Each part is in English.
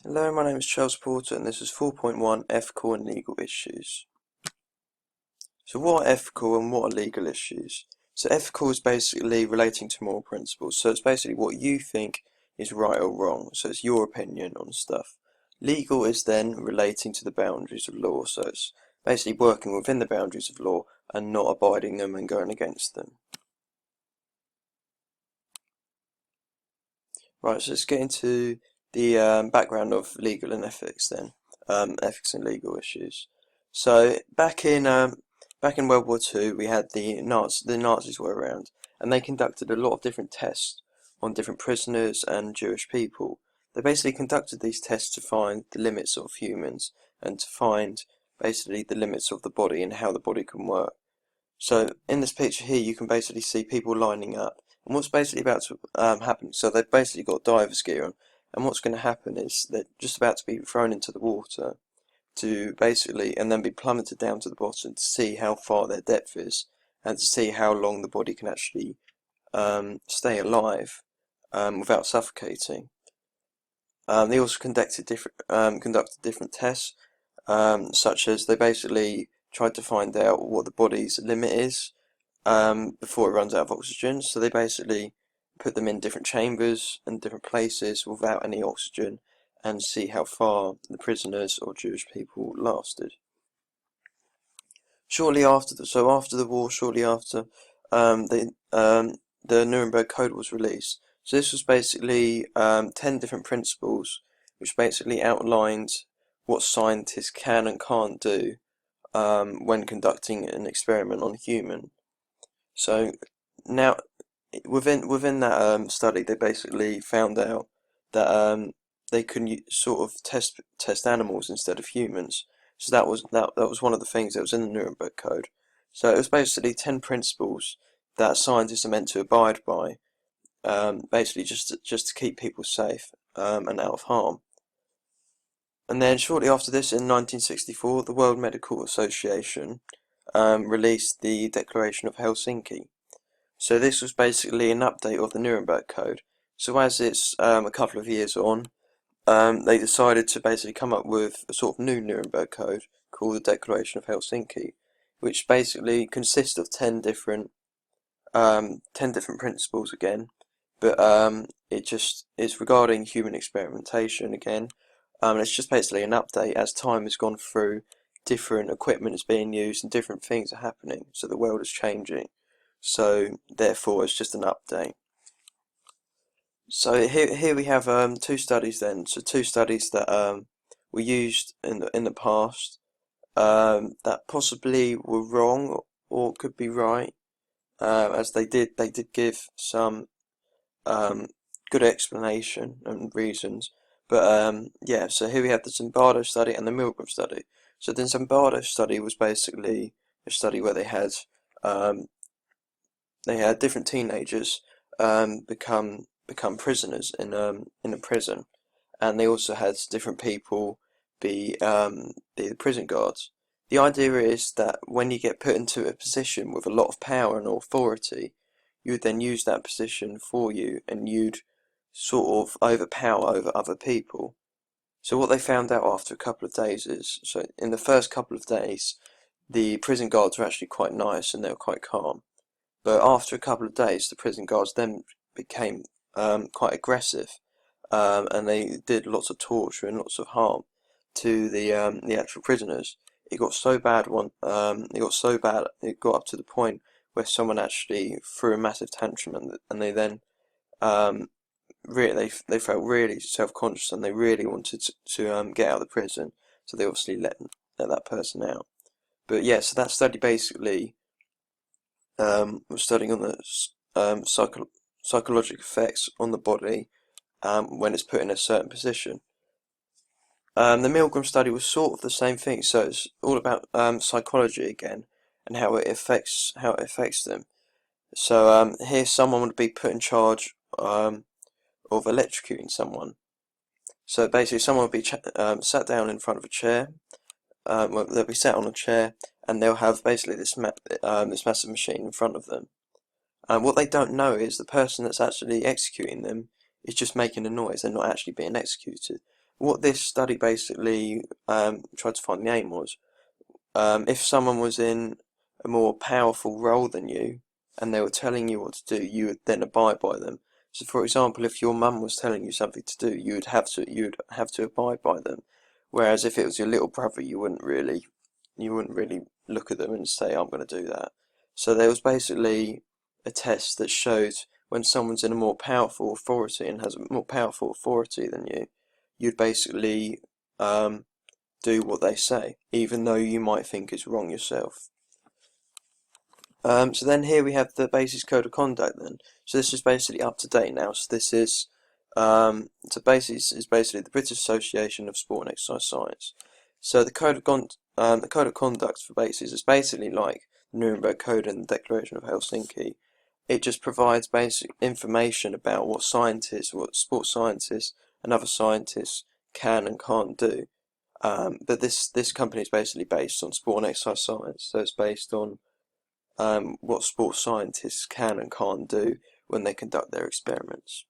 Hello, my name is Charles Porter and this is 4.1 Ethical and Legal Issues. So what are ethical and what are legal issues? So ethical is basically relating to moral principles. So it's basically what you think is right or wrong. So it's your opinion on stuff. Legal is then relating to the boundaries of law. So it's basically working within the boundaries of law and not abiding them and going against them. Right, so let's get into the background of legal and ethics then. Ethics and legal issues. So back in World War II, we had the Nazis were around, and they conducted a lot of different tests on different prisoners and Jewish people. They basically conducted these tests to find the limits of humans and to find basically the limits of the body and how the body can work. So in this picture here, you can basically see people lining up. And what's basically about to happen, so they've basically got diver's gear on, and what's going to happen is they're just about to be thrown into the water to basically, and then be plummeted down to the bottom to see how far their depth is, and to see how long the body can actually stay alive without suffocating. They also conducted different tests, such as they basically tried to find out what the body's limit is before it runs out of oxygen. So they basically put them in different chambers and different places without any oxygen and see how far the prisoners or Jewish people lasted. After the war, shortly after, um, the the Nuremberg Code was released. So this was basically 10 different principles, which basically outlined what scientists can and can't do when conducting an experiment on a human. So now, within that study, they basically found out that they can sort of test animals instead of humans. So that was one of the things that was in the Nuremberg Code. So it was basically 10 principles that scientists are meant to abide by, basically just to keep people safe and out of harm. And then shortly after this, in 1964, the World Medical Association released the Declaration of Helsinki. So this was basically an update of the Nuremberg Code. So as it's a couple of years on, they decided to basically come up with a sort of new Nuremberg Code called the Declaration of Helsinki, which basically consists of 10 different principles again, but it's regarding human experimentation again. It's just basically an update as time has gone through, different equipment is being used and different things are happening, so the world is changing. So therefore, it's just an update. So here we have two studies then. So two studies that were used in the past that possibly were wrong or could be right, as they did give some good explanation and reasons. But yeah, so here we have the Zimbardo study and the Milgram study. So the Zimbardo study was basically a study where um, they had different teenagers become prisoners in a prison, and they also had different people be the prison guards. The idea is that when you get put into a position with a lot of power and authority, you would then use that position for you, and you'd sort of overpower over other people. So what they found out after a couple of days is, so in the first couple of days, the prison guards were actually quite nice and they were quite calm. But after a couple of days, the prison guards then became quite aggressive, and they did lots of torture and lots of harm to the actual prisoners. It got so bad it got so bad it got up to the point where someone actually threw a massive tantrum, and they then really they felt really self-conscious and they really wanted to get out of the prison. So they obviously let that person out. But yeah, so that study basically was studying on the psychological effects on the body when it's put in a certain position. The Milgram study was sort of the same thing, so it's all about psychology again and how it affects them. So here, someone would be put in charge of electrocuting someone. So basically, someone would be sat down in front of a chair. Well, they'll be sat on a chair, and they'll have basically this massive machine in front of them. What they don't know is the person that's actually executing them is just making a noise. They're not actually being executed. what this study basically tried to find the aim was, if someone was in a more powerful role than you and they were telling you what to do, you would then abide by them. So, for example, if your mum was telling you something to do, you would have to abide by them. Whereas if it was your little brother, you wouldn't really look at them and say, "I'm going to do that." So there was basically a test that showed when someone's in a more powerful authority and has a more powerful authority than you, you'd basically do what they say, even though you might think it's wrong yourself. So then here we have the Basis Code of Conduct then. So this is basically up to date now. So this is Basis is basically the British Association of Sport and Exercise Science. So the Code of Conduct for Basis is basically like the Nuremberg Code and the Declaration of Helsinki. It just provides basic information about what sports scientists and other scientists can and can't do. But this company is basically based on sport and exercise science, so it's based on what sports scientists can and can't do when they conduct their experiments.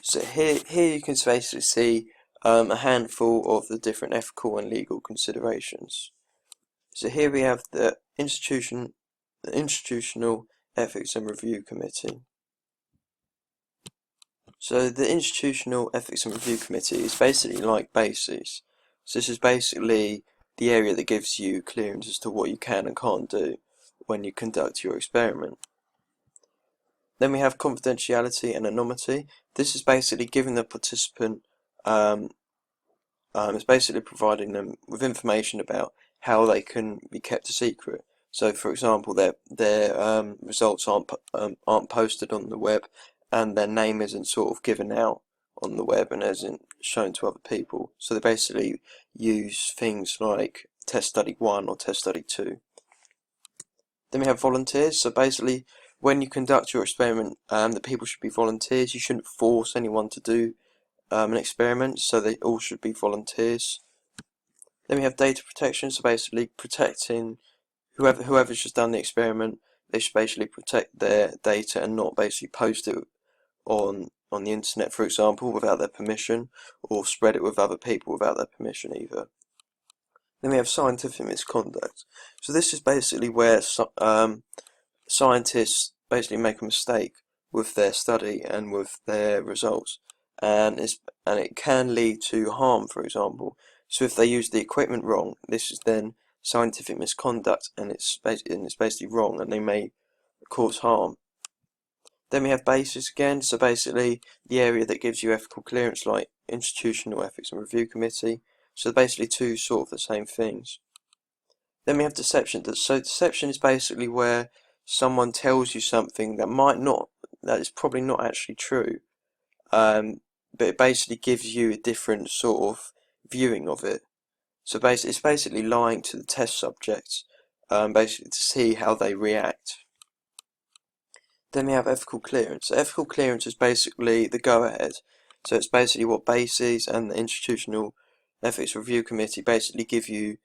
So here you can basically see a handful of the different ethical and legal considerations. So here we have the Institutional Ethics and Review Committee. So the Institutional Ethics and Review Committee is basically like BASIS. So this is basically the area that gives you clearance as to what you can and can't do when you conduct your experiment. Then we have confidentiality and anonymity. This is basically giving the participant, it's basically providing them with information about how they can be kept a secret. So, for example, their results aren't posted on the web, and their name isn't sort of given out on the web and isn't shown to other people. So they basically use things like Test Study 1 or Test Study 2. Then we have volunteers. So basically, when you conduct your experiment, the people should be volunteers. You shouldn't force anyone to do an experiment, so they all should be volunteers. Then we have data protection. So basically, protecting whoever's just done the experiment, they should basically protect their data and not basically post it on the internet, for example, without their permission, or spread it with other people without their permission either. Then we have scientific misconduct. So this is basically where scientists basically make a mistake with their study and with their results, and it can lead to harm, for example. So if they use the equipment wrong, this is then scientific misconduct, and it's basically wrong, and they may cause harm. Then we have BASIS again, so basically the area that gives you ethical clearance, like Institutional Ethics and Review Committee. So basically two sort of the same things. Then we have deception. So deception is basically where someone tells you something that is probably not actually true, but it basically gives you a different sort of viewing of it. So basically, it's basically lying to the test subjects, basically to see how they react. Then we have ethical clearance. So ethical clearance is basically the go-ahead. So it's basically what BASIS and the Institutional Ethics Review Committee basically give you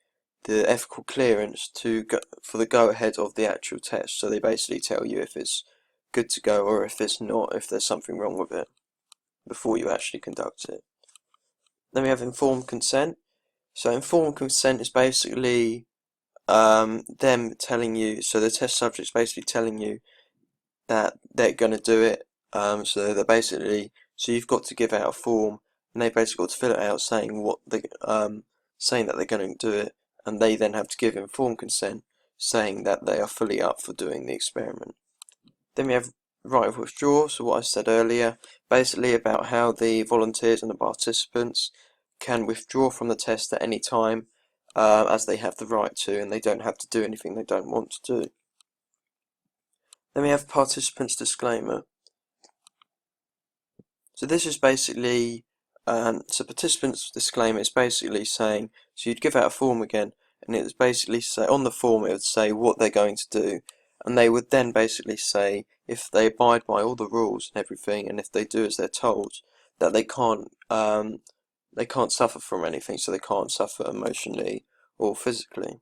the ethical clearance for the go-ahead of the actual test. So they basically tell you if it's good to go or if it's not, if there's something wrong with it, before you actually conduct it. Then we have informed consent. So informed consent is basically them telling you, so the test subject's basically telling you that they're going to do it. So you've got to give out a form, and they basically got to fill it out saying saying that they're going to do it, and they then have to give informed consent, saying that they are fully up for doing the experiment. Then we have right of withdrawal. So what I said earlier, basically about how the volunteers and the participants can withdraw from the test at any time, as they have the right to, and they don't have to do anything they don't want to do. Then we have participants' disclaimer. So this is basically, so participants' disclaimer is basically saying, so you'd give out a form again, and it would basically say, on the form it would say what they're going to do, and they would then basically say if they abide by all the rules and everything, and if they do as they're told, that they can't suffer from anything, so they can't suffer emotionally or physically.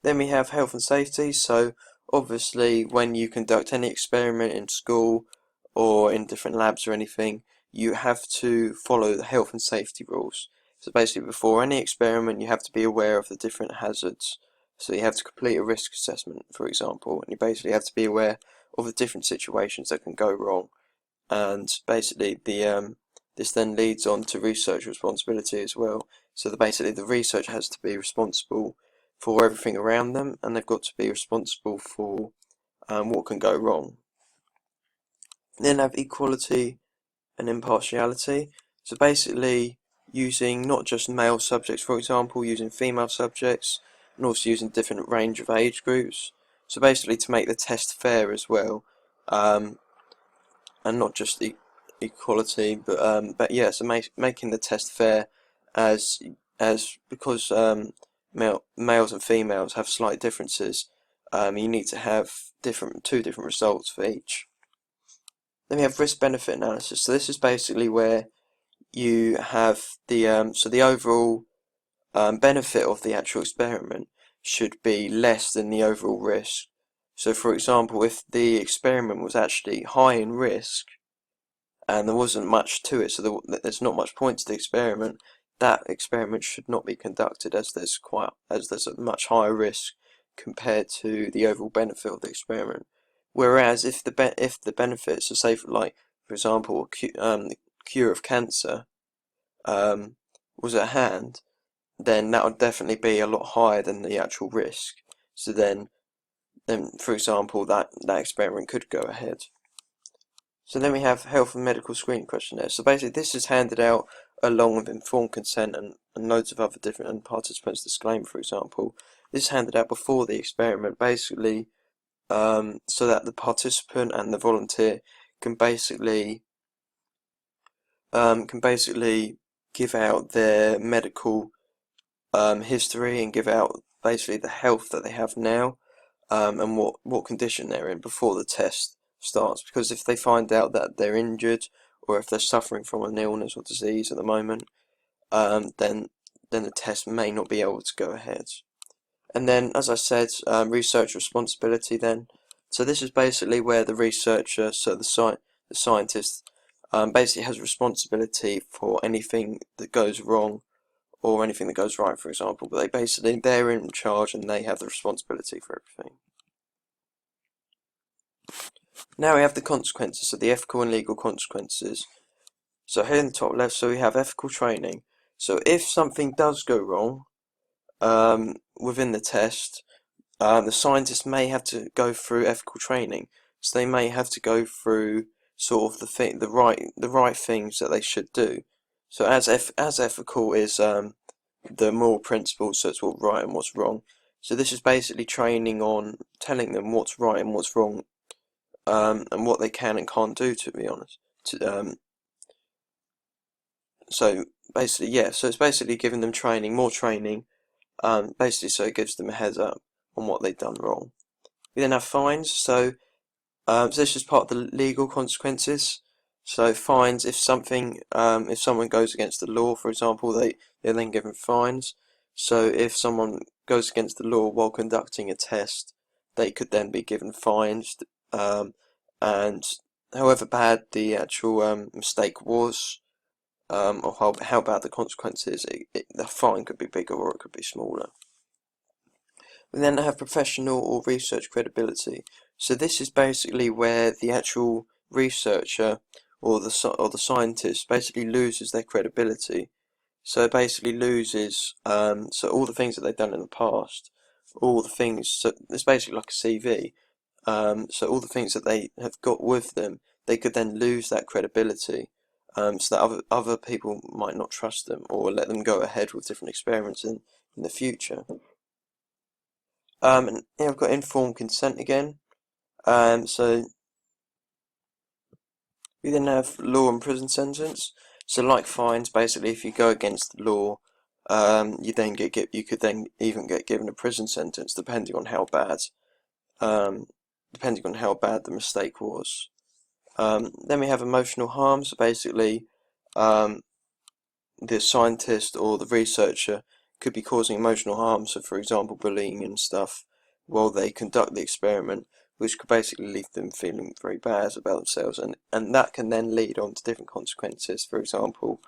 Then we have health and safety. So obviously when you conduct any experiment in school or in different labs or anything, you have to follow the health and safety rules. So basically, before any experiment, you have to be aware of the different hazards. So you have to complete a risk assessment, for example, and you basically have to be aware of the different situations that can go wrong. And basically, this then leads on to research responsibility as well. So basically, the researcher has to be responsible for everything around them, and they've got to be responsible for what can go wrong. Then have equality and impartiality. So basically, using not just male subjects, for example, using female subjects, and also using different range of age groups. So basically, to make the test fair as well, and not just equality, but yeah, so making the test fair as because males and females have slight differences. You need to have two different results for each. Then we have risk-benefit analysis. So this is basically where you have the overall benefit of the actual experiment should be less than the overall risk. So for example, if the experiment was actually high in risk and there wasn't much to it, so there's not much point to the experiment, that experiment should not be conducted, as there's a much higher risk compared to the overall benefit of the experiment. Whereas if the benefits are, say, for example, the cure of cancer was at hand, then that would definitely be a lot higher than the actual risk. So then for example, that experiment could go ahead. So then we have health and medical screening questionnaire. So basically, this is handed out along with informed consent and loads of other different and participants' disclaimer, for example. This is handed out before the experiment, basically, so that the participant and the volunteer can basically give out their medical history and give out basically the health that they have now, and what condition they're in before the test starts. Because if they find out that they're injured, or if they're suffering from an illness or disease at the moment, then the test may not be able to go ahead. And then, as I said, research responsibility then. So this is basically where the researcher, so the scientist, basically has responsibility for anything that goes wrong or anything that goes right, for example. But they're in charge and they have the responsibility for everything. Now we have the consequences, so the ethical and legal consequences. So here in the top left, so we have ethical training. So if something does go wrong within the test, the scientists may have to go through ethical training. So they may have to go through sort of the right things that they should do. So as ethical is the moral principles, so it's what's right and what's wrong. So this is basically training on telling them what's right and what's wrong, and what they can and can't do, to be honest. So basically, yeah, so it's basically giving them training, more training, basically so it gives them a heads up on what they've done wrong. We then have fines, so this is part of the legal consequences. So fines, if someone goes against the law, for example, they're then given fines. So if someone goes against the law while conducting a test, they could then be given fines. And however bad the actual mistake was, or how bad the consequences, the fine could be bigger or it could be smaller. We then have professional or research credibility. So this is basically where the actual researcher or the scientist basically loses their credibility. So it basically loses so all the things that they've done in the past, all the things. So it's basically like a CV. So all the things that they have got with them, they could then lose that credibility. So that other people might not trust them or let them go ahead with different experiments in the future. And here I've got informed consent again. So we then have law and prison sentence. So like fines, basically, if you go against the law, you could then even get given a prison sentence, depending on how bad the mistake was. Then we have emotional harm. So basically, the scientist or the researcher could be causing emotional harm. So for example, bullying and stuff while they conduct the experiment, which could basically leave them feeling very bad about themselves, and that can then lead on to different consequences. For example,